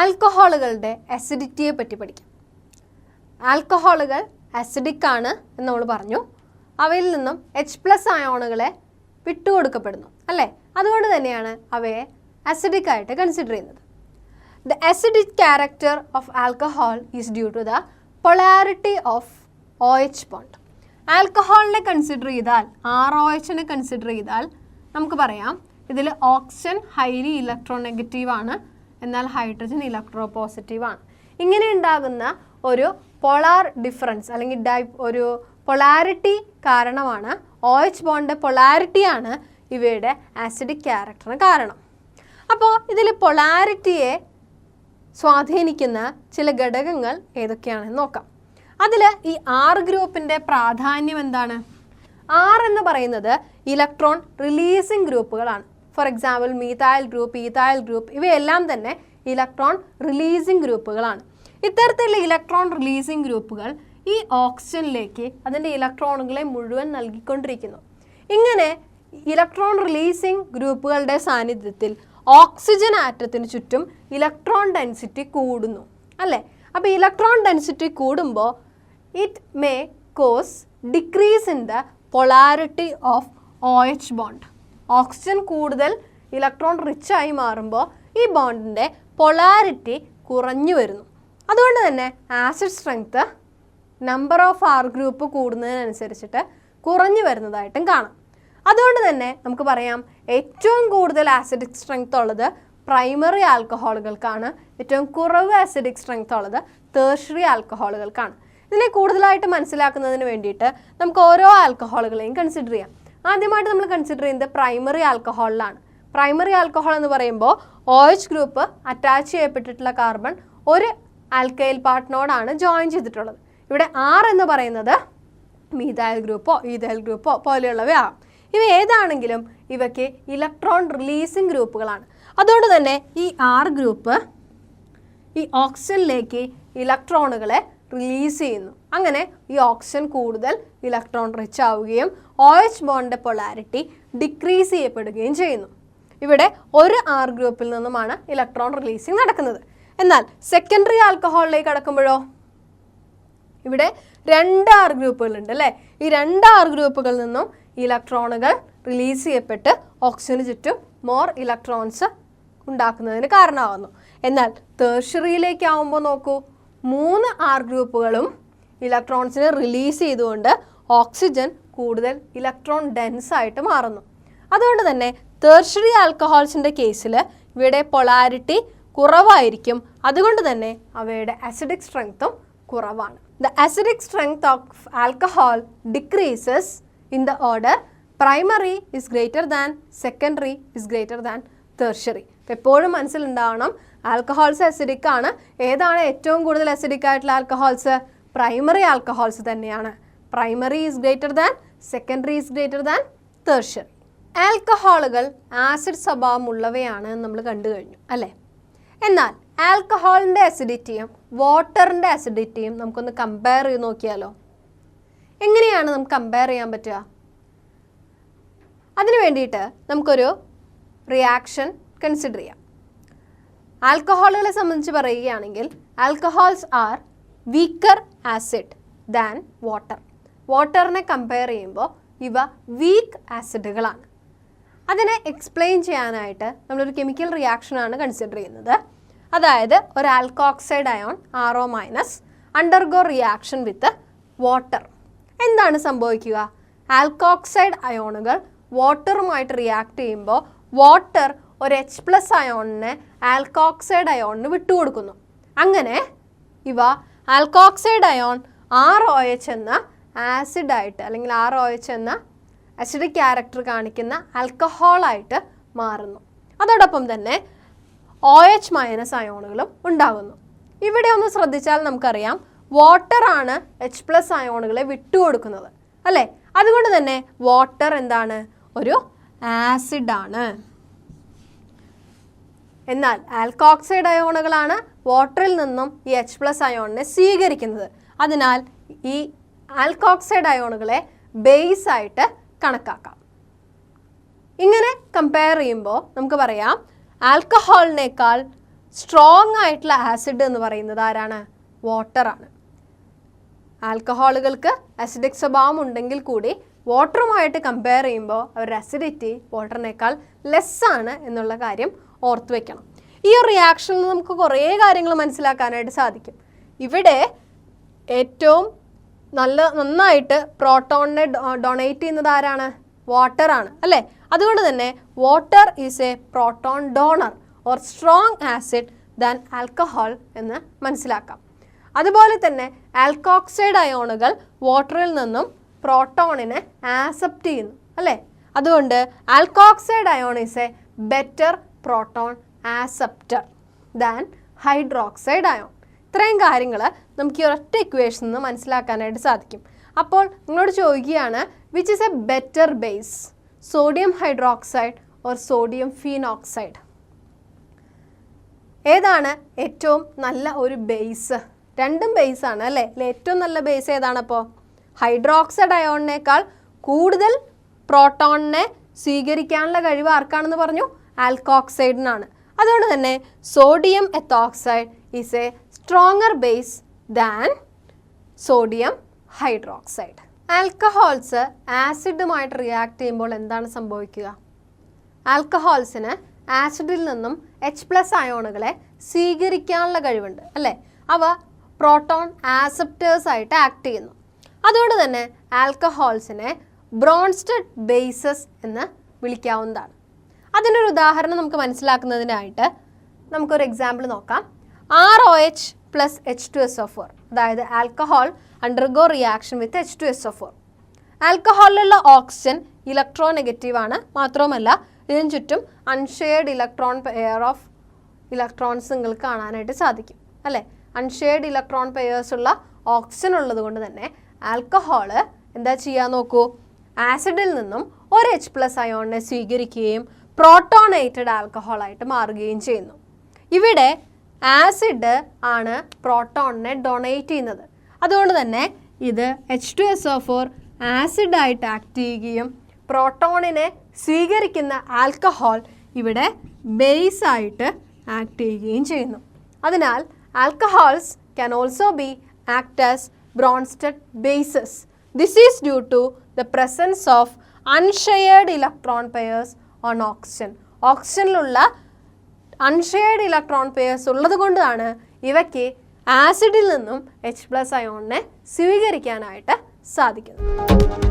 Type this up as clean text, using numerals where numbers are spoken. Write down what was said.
ആൽക്കഹോളുകളുടെ അസിഡിറ്റിയെ പറ്റി പഠിക്കാം. ആൽക്കഹോളുകൾ അസിഡിക് ആണ് എന്ന് നമ്മൾ പറഞ്ഞു. അവയിൽ നിന്നും H+ അയോണുകളെ വിട്ടുകൊടുക്കപ്പെടുന്നു അല്ലേ? അതുകൊണ്ട് തന്നെയാണ് അവയെ അസിഡിക് ആയിട്ട് കൺസിഡർ ചെയ്യുന്നത്. The acidic character of alcohol is due to the polarity of OH bond. ആൽക്കഹോളിനെ കൺസിഡർ ചെയ്താൽ, ROHനെ കൺസിഡർ ചെയ്താൽ നമുക്ക് പറയാം ഇതിൽ ഓക്സിജൻ ഹൈലി ഇലക്ട്രോനെഗറ്റീവ് ആണ്, എന്നാൽ ഹൈഡ്രജൻ ഇലക്ട്രോ പോസിറ്റീവ് ആണ്. ഇങ്ങനെ ഉണ്ടാകുന്ന ഒരു പോളാർ ഡിഫറൻസ് അല്ലെങ്കിൽ ഒരു പൊളാരിറ്റി കാരണമാണ്, OH ബോണ്ട് പൊളാരിറ്റിയാണ് ഇവയുടെ ആസിഡിക് ക്യാരക്ടറിന് കാരണം. അപ്പോൾ ഇതിൽ പൊളാരിറ്റിയെ സ്വാധീനിക്കുന്ന ചില ഘടകങ്ങൾ ഏതൊക്കെയാണെന്ന് നോക്കാം. അതിൽ ഈ R ഗ്രൂപ്പിൻ്റെ പ്രാധാന്യം എന്താണ്? R എന്ന് പറയുന്നത് ഇലക്ട്രോൺ റിലീസിങ് ഗ്രൂപ്പുകളാണ്. For example methyl group, ethyl group ഇവയെല്ലാം തന്നെ ഇലക്ട്രോൺ റിലീസിങ് ഗ്രൂപ്പുകളാണ്. ഇത്തരത്തിലുള്ള ഇലക്ട്രോൺ റിലീസിങ് ഗ്രൂപ്പുകൾ ഈ ഓക്സിജനിലേക്ക് അതിൻ്റെ ഇലക്ട്രോണുകളെ മുഴുവൻ നൽകിക്കൊണ്ടിരിക്കുന്നു. ഇങ്ങനെ ഇലക്ട്രോൺ റിലീസിങ് ഗ്രൂപ്പുകളുടെ സാന്നിധ്യത്തിൽ ഓക്സിജൻ ആറ്റത്തിന് ചുറ്റും ഇലക്ട്രോൺ ഡെൻസിറ്റി കൂടുന്നു അല്ലേ? അപ്പോൾ ഇലക്ട്രോൺ ഡെൻസിറ്റി കൂടുമ്പോൾ it may cause decrease in the polarity of OH bond. Oxygen കൂടുതൽ ഇലക്ട്രോൺ റിച്ച് ആയി മാറുമ്പോൾ ഈ ബോണ്ടിൻ്റെ പൊളാരിറ്റി കുറഞ്ഞു വരുന്നു. അതുകൊണ്ട് തന്നെ acid strength number of R group കൂടുന്നതിനനുസരിച്ചിട്ട് കുറഞ്ഞു വരുന്നതായിട്ടും കാണാം. അതുകൊണ്ട് തന്നെ നമുക്ക് പറയാം ഏറ്റവും കൂടുതൽ ആസിഡിക് സ്ട്രെങ്ത് ഉള്ളത് പ്രൈമറി ആൽക്കഹോളുകൾക്കാണ്, ഏറ്റവും കുറവ് ആസിഡിക് സ്ട്രെങ്ത് ഉള്ളത് ടേർഷ്യറി ആൽക്കഹോളുകൾക്കാണ്. ഇതിനെ കൂടുതലായിട്ട് മനസ്സിലാക്കുന്നതിന് വേണ്ടിയിട്ട് നമുക്ക് ഓരോ ആൽക്കഹോളുകളെയും കൺസിഡർ ചെയ്യാം. ആദ്യമായിട്ട് നമ്മൾ കൺസിഡർ ചെയ്യുന്നത് പ്രൈമറി ആൽക്കഹോളിലാണ്. പ്രൈമറി ആൽക്കഹോൾ എന്ന് പറയുമ്പോൾ OH ഗ്രൂപ്പ് അറ്റാച്ച് ചെയ്യപ്പെട്ടിട്ടുള്ള കാർബൺ ഒരു ആൽക്കൈൽ പാർട്ടിനോടാണ് ജോയിൻ ചെയ്തിട്ടുള്ളത്. ഇവിടെ R എന്ന് പറയുന്നത് മീഥൈൽ ഗ്രൂപ്പോ ഈഥൈൽ ഗ്രൂപ്പോ പോലെയുള്ളവയാകാം. ഇവ ഏതാണെങ്കിലും ഇവയ്ക്ക് ഇലക്ട്രോൺ റിലീസിങ് ഗ്രൂപ്പുകളാണ്. അതുകൊണ്ട് തന്നെ ഈ R ഗ്രൂപ്പ് ഈ ഓക്സിജനിലേക്ക് ഇലക്ട്രോണുകളെ റിലീസ് ചെയ്യുന്നു. അങ്ങനെ ഈ ഓക്സിജൻ കൂടുതൽ ഇലക്ട്രോൺ റിച്ച് ആവുകയും OH ബോണ്ടിൻ്റെ പൊളാരിറ്റി ഡിക്രീസ് ചെയ്യപ്പെടുകയും ചെയ്യുന്നു. ഇവിടെ ഒരു R ഗ്രൂപ്പിൽ നിന്നുമാണ് ഇലക്ട്രോൺ റിലീസിങ് നടക്കുന്നത്. എന്നാൽ സെക്കൻഡറി ആൽക്കഹോളിലേക്ക് കടക്കുമ്പോഴോ ഇവിടെ 2 R ഗ്രൂപ്പുകളുണ്ട് അല്ലേ? ഈ 2 R ഗ്രൂപ്പുകളിൽ നിന്നും ഇലക്ട്രോണുകൾ റിലീസ് ചെയ്യപ്പെട്ട് ഓക്സിജന് ചുറ്റും മോർ ഇലക്ട്രോൺസ് ഉണ്ടാക്കുന്നതിന് കാരണമാകുന്നു. എന്നാൽ ടേർഷ്യറിയിലേക്കാവുമ്പോൾ നോക്കൂ, 3 R ഗ്രൂപ്പുകളും ഇലക്ട്രോൺസിനെ റിലീസ് ചെയ്തുകൊണ്ട് ഓക്സിജൻ കൂടുതൽ ഇലക്ട്രോൺ ഡെൻസ് ആയിട്ട് മാറുന്നു. അതുകൊണ്ട് തന്നെ ടേർഷ്യറി ആൽക്കഹോൾസിൻ്റെ കേസിൽ ഇവയുടെ പൊളാരിറ്റി കുറവായിരിക്കും. അതുകൊണ്ട് തന്നെ അവയുടെ ആസിഡിക് സ്ട്രെങ്ത്തും കുറവാണ്. The acidic strength of alcohol decreases in the order primary is greater than, secondary is greater than tertiary. എപ്പോഴും മനസ്സിലുണ്ടാവണം ആൽക്കഹോൾസ് അസിഡിക് ആണ്. ഏതാണ് ഏറ്റവും കൂടുതൽ അസിഡിക് ആയിട്ടുള്ള ആൽക്കഹോൾസ്? പ്രൈമറി ആൽക്കഹോൾസ് തന്നെയാണ്. Primary is greater than, secondary is greater than tertiary. ആൽക്കഹോളുകൾ acid സ്വഭാവമുള്ളവയാണ് നമ്മൾ കണ്ടു കഴിഞ്ഞു അല്ലേ? എന്നാൽ ആൽക്കഹോളിൻ്റെ അസിഡിറ്റിയും വാട്ടറിൻ്റെ അസിഡിറ്റിയും നമുക്കൊന്ന് കമ്പയർ ചെയ്ത് നോക്കിയാലോ? എങ്ങനെയാണ് നമുക്ക് കമ്പയർ ചെയ്യാൻ പറ്റുക? അതിനു വേണ്ടിയിട്ട് നമുക്കൊരു റിയാക്ഷൻ കൺസിഡർ ചെയ്യാം. ആൽക്കഹോളുകളെ സംബന്ധിച്ച് പറയുകയാണെങ്കിൽ alcohols are weaker acid than water. വാട്ടറിനെ കമ്പയർ ചെയ്യുമ്പോൾ ഇവ വീക്ക് ആസിഡുകളാണ്. അതിനെ എക്സ്പ്ലെയിൻ ചെയ്യാനായിട്ട് നമ്മളൊരു കെമിക്കൽ റിയാക്ഷനാണ് കൺസിഡർ ചെയ്യുന്നത്. അതായത് ഒരു alkoxide ion RO- undergo reaction with water. എന്താണ് സംഭവിക്കുക? ആൽക്കോക്സൈഡ് അയോണുകൾ വാട്ടറുമായിട്ട് റിയാക്ട് ചെയ്യുമ്പോൾ വാട്ടർ ഒരു H+ അയോണിനെ ആൽക്കോക്സൈഡ് അയോണിന് വിട്ടുകൊടുക്കുന്നു. അങ്ങനെ ഇവ ആൽക്കോക്സൈഡ് അയോൺ ROH എന്ന ആസിഡായിട്ട് അല്ലെങ്കിൽ ROH എന്ന അസിഡിക് ക്യാരക്ടർ കാണിക്കുന്ന ആൽക്കഹോളായിട്ട് മാറുന്നു. അതോടൊപ്പം തന്നെ OH- അയോണുകളും ഉണ്ടാകുന്നു. ഇവിടെ ഒന്ന് ശ്രദ്ധിച്ചാൽ നമുക്കറിയാം വാട്ടറാണ് H+ അയോണുകളെ വിട്ടുകൊടുക്കുന്നത് അല്ലേ? അതുകൊണ്ട് തന്നെ വാട്ടർ എന്താണ്? ഒരു ആസിഡാണ്. എന്നാൽ ആൽക്കോക്സൈഡ് അയോണുകളാണ് വാട്ടറിൽ നിന്നും ഈ H+ അയോണിനെ സ്വീകരിക്കുന്നത്. അതിനാൽ ഈ ആൽക്കോക്സൈഡ് അയോണുകളെ ബേസ് ആയിട്ട് കണക്കാക്കാം. ഇങ്ങനെ കമ്പയർ ചെയ്യുമ്പോൾ നമുക്ക് പറയാം ആൽക്കഹോളിനേക്കാൾ സ്ട്രോങ് ആയിട്ടുള്ള ആസിഡ് എന്ന് പറയുന്നത് ആരാണ്? വാട്ടറാണ്. ആൽക്കഹോളുകൾക്ക് അസിഡിക് സ്വഭാവം ഉണ്ടെങ്കിൽ കൂടി വാട്ടറുമായിട്ട് കമ്പയർ ചെയ്യുമ്പോൾ അവരുടെ അസിഡിറ്റി വാട്ടറിനേക്കാൾ ലെസ്സാണ് എന്നുള്ള കാര്യം ഓർത്ത് വെക്കണം. ഈ ഒരു റിയാക്ഷനിൽ നമുക്ക് കുറേ കാര്യങ്ങൾ മനസ്സിലാക്കാനായിട്ട് സാധിക്കും. ഇവിടെ ഏറ്റവും നന്നായിട്ട് പ്രോട്ടോണിനെ ഡൊണേറ്റ് ചെയ്യുന്നത് ആരാണ്? വാട്ടറാണ് അല്ലേ? അതുകൊണ്ട് തന്നെ water is A proton donor or strong acid than alcohol എന്ന് മനസ്സിലാക്കാം. അതുപോലെ തന്നെ ആൽക്കോക്സൈഡ് അയോണുകൾ വാട്ടറിൽ നിന്നും പ്രോട്ടോണിനെ ആക്സെപ്റ്റ് ചെയ്യുന്നു അല്ലേ? അതുകൊണ്ട് alkoxide ion is A better proton acceptor than hydroxide ion. ഇത്രയും കാര്യങ്ങൾ നമുക്ക് ഈ ഒരൊറ്റ ഇക്വേഷനിൽ നിന്ന് മനസ്സിലാക്കാനായിട്ട് സാധിക്കും. അപ്പോൾ നിങ്ങളോട് ചോദിക്കുകയാണ്, which is A better base, sodium hydroxide or sodium phenoxide? ഏതാണ് ഏറ്റവും നല്ല ഒരു ബേസ്? രണ്ടും ബേസ് ആണ് അല്ലേ? ഏറ്റവും നല്ല ബേസ് ഏതാണ്? അപ്പോൾ ഹൈഡ്രോക്സൈഡ് അയോണിനേക്കാൾ കൂടുതൽ പ്രോട്ടോണിനെ സ്വീകരിക്കാനുള്ള കഴിവ് ആർക്കാണെന്ന് പറഞ്ഞു? ആൽക്കോക്സൈഡിനാണ്. അതുകൊണ്ട് തന്നെ sodium ethoxide is a stronger base than sodium hydroxide. Alcohols ആസിഡുമായിട്ട് റിയാക്ട് ചെയ്യുമ്പോൾ എന്താണ് സംഭവിക്കുക? ആൽക്കഹോൾസിന് ആസിഡിൽ നിന്നും H+ അയോണുകളെ സ്വീകരിക്കാനുള്ള കഴിവുണ്ട് അല്ലേ? അവ പ്രോട്ടോൺ ആക്സെപ്റ്റേഴ്സ് ആയിട്ട് ആക്ട് ചെയ്യുന്നു. അതുകൊണ്ട് തന്നെ ആൽക്കഹോൾസിനെ ബ്രോൺസ്റ്റഡ് ബേസസ് എന്ന് വിളിക്കാവുന്നതാണ്. അതിനൊരു ഉദാഹരണം നമുക്ക് മനസ്സിലാക്കുന്നതിനായിട്ട് നമുക്കൊരു എക്സാമ്പിൾ നോക്കാം. ROH + H2SO4, അതായത് alcohol undergo reaction with H2SO4. ആൽക്കഹോളിലുള്ള ഓക്സിജൻ ഇലക്ട്രോനെഗറ്റീവ് ആണ്. മാത്രവുമല്ല ഇതിന് ചുറ്റും unshared electron pair of electrons നിങ്ങൾക്ക് കാണാനായിട്ട് സാധിക്കും അല്ലേ? അൺഷെയർഡ് ഇലക്ട്രോൺ പെയേഴ്സ് ഉള്ള ഓക്സിജൻ ഉള്ളത് കൊണ്ട് തന്നെ ആൽക്കഹോള് എന്താ ചെയ്യാൻ നോക്കൂ, ആസിഡിൽ നിന്നും ഒരു H+ അയോണിനെ സ്വീകരിക്കുകയും പ്രോട്ടോണേറ്റഡ് ആൽക്കഹോളായിട്ട് മാറുകയും ചെയ്യുന്നു. ഇവിടെ ആസിഡ് ആണ് പ്രോട്ടോണിനെ ഡൊണേറ്റ് ചെയ്യുന്നത്. അതുകൊണ്ട് തന്നെ ഇത് H2SO4 ആസിഡായിട്ട് ആക്ട് ചെയ്യുകയും പ്രോട്ടോണിനെ സ്വീകരിക്കുന്ന ആൽക്കഹോൾ ഇവിടെ ബേസ് ആയിട്ട് ആക്ട് ചെയ്യുകയും ചെയ്യുന്നു. അതിനാൽ alcohols can also be act as Bronsted bases. This is due to the presence of unshared electron pairs on oxygen. ഓക്സിജനിലുള്ള അൺഷെയർഡ് ഇലക്ട്രോൺ പെയർസ് ഉള്ളത് കൊണ്ടാണ് ഇവയ്ക്ക് ആസിഡിൽ നിന്നും H+ അയോണിനെ സ്വീകരിക്കാനായിട്ട് സാധിക്കുന്നത്.